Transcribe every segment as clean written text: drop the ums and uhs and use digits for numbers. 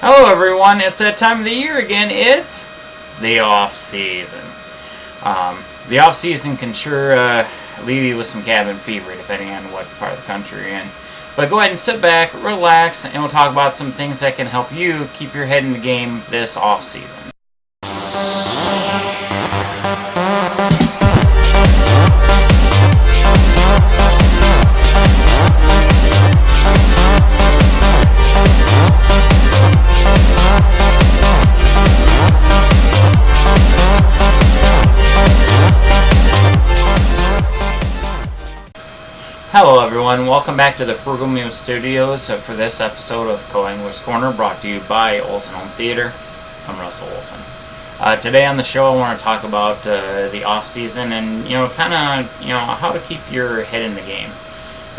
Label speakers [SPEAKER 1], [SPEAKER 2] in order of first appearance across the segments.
[SPEAKER 1] Hello everyone, it's that time of the year again. It's the off season. The off season can sure leave you with some cabin fever depending on what part of the country you're in. But go ahead and sit back, relax, and we'll talk about some things that can help you keep your head in the game this off season. Hello everyone, welcome back to the Frugal Meal Studios for this episode of Anglers Corner, brought to you by Olsen Home Theater. I'm Russell Olsen. Today on the show I want to talk about the off season and how to keep your head in the game.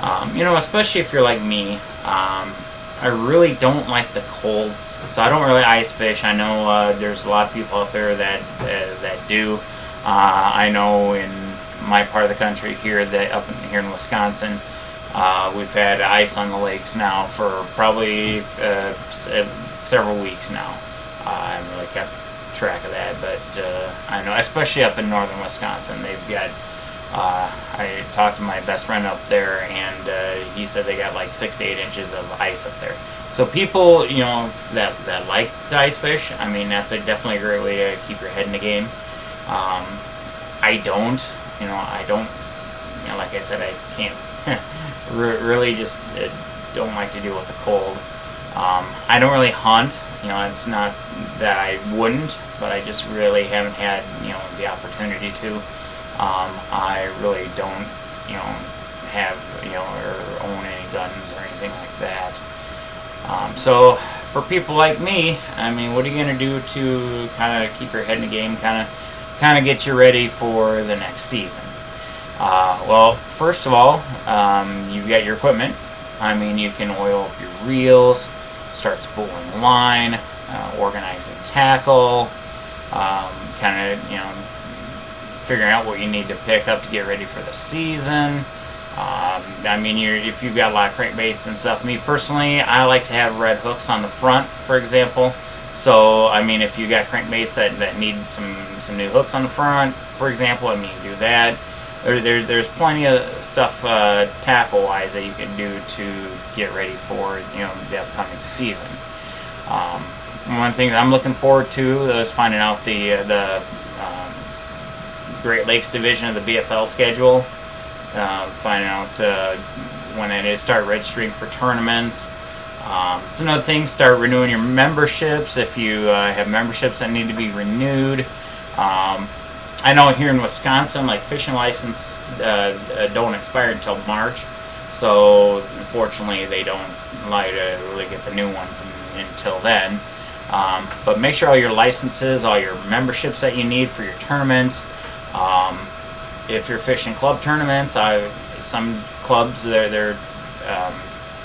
[SPEAKER 1] Especially if you're like me. I really don't like the cold, so I don't really ice fish. I know there's a lot of people out there that do. I know in my part of the country here, here in Wisconsin, we've had ice on the lakes now for probably several weeks now. I haven't really kept track of that, but I know, especially up in northern Wisconsin, they've got. I talked to my best friend up there, and he said they got like 6 to 8 inches of ice up there. So people, that like to ice fish, I mean, that's definitely a great way to keep your head in the game. I don't. Like I said, I can't really just don't like to deal with the cold. I don't really hunt. It's not that I wouldn't, but I just really haven't had, the opportunity to. I really don't, have, or own any guns or anything like that. So for people like me, I mean, what are you going to do to kind of keep your head in the game, kind of get you ready for the next season? Well, first of all, you've got your equipment. I mean, you can oil up your reels, start spooling line, organizing tackle, figuring out what you need to pick up to get ready for the season. If you've got a lot of crankbaits and stuff, me personally, I like to have red hooks on the front, for example. So, if you got crankbaits that need some new hooks on the front, for example, you can do that. There's plenty of stuff tackle-wise that you can do to get ready for the upcoming season. One thing that I'm looking forward to is finding out the Great Lakes Division of the BFL schedule. Finding out when it is, start registering for tournaments. It's another thing, start renewing your memberships if you have memberships that need to be renewed. I know here in Wisconsin, like, fishing license don't expire until March, so unfortunately they don't allow you to really get the new ones until then. But make sure all your licenses, all your memberships that you need for your tournaments. If you're fishing club tournaments, some clubs, their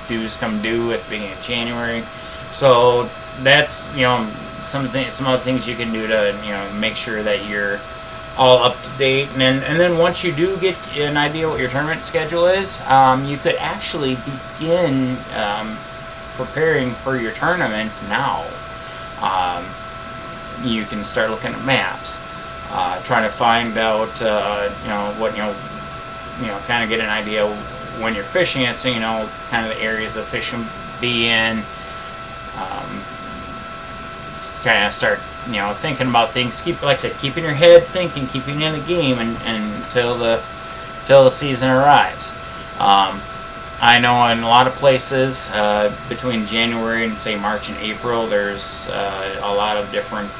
[SPEAKER 1] dues come due at the beginning of January. So that's some other things you can do to make sure that you're all up to date. And then once you do get an idea what your tournament schedule is, you could actually begin preparing for your tournaments now. You can start looking at maps. Trying to find out, kind of get an idea when you're fishing it, so kind of the areas the fish can be in. Kind of start, thinking about things. Keeping your head thinking, keeping you in the game, until the season arrives. I know in a lot of places between January and say March and April, there's a lot of different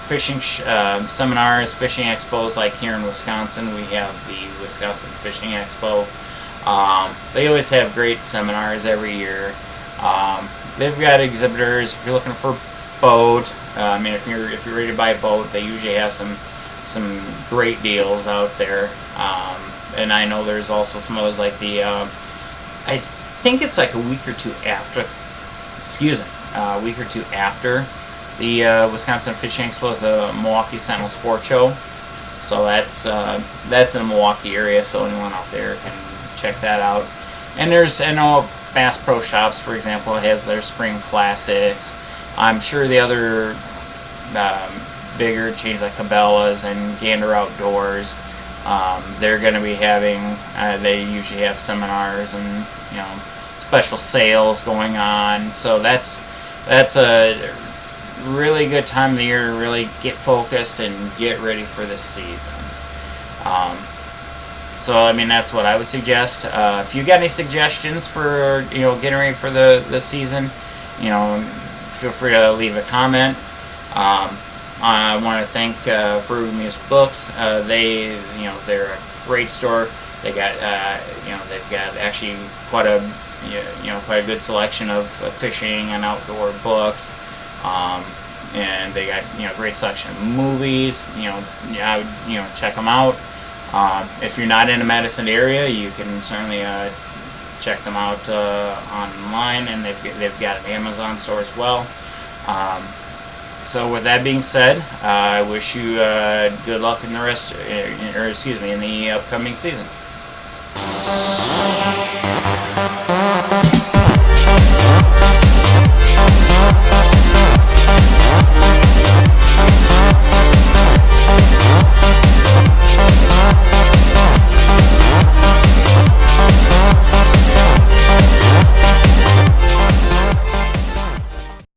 [SPEAKER 1] fishing seminars, fishing expos. Like here in Wisconsin, we have the Wisconsin Fishing Expo. They always have great seminars every year. They've got exhibitors. If you're looking for a boat, if you're ready to buy a boat, they usually have some great deals out there. And I know there's also some others like I think it's like a week or two after the Wisconsin Fishing Expo is the Milwaukee Sentinel Sport Show. So that's in the Milwaukee area, so anyone out there can check that out. And there's, I know Bass Pro Shops, for example, has their spring classics. I'm sure the other bigger chains like Cabela's and Gander Outdoors, they're going to be having, they usually have seminars and, you know, special sales going on. So that's a really good time of the year to really get focused and get ready for this season. So I mean, that's what I would suggest. If you got any suggestions for, you know, getting ready for the season, you know, feel free to leave a comment. I want to thank Frugal Muse Books. They, you know, they're a great store. They got, you know, they've got actually quite a good selection of fishing and outdoor books. And they got, you know, great selection of movies. You know, I would, you know, check them out. If you're not in the Madison area, you can certainly check them out online, and they've got an Amazon store as well. So with that being said, I wish you good luck in the rest, in the upcoming season.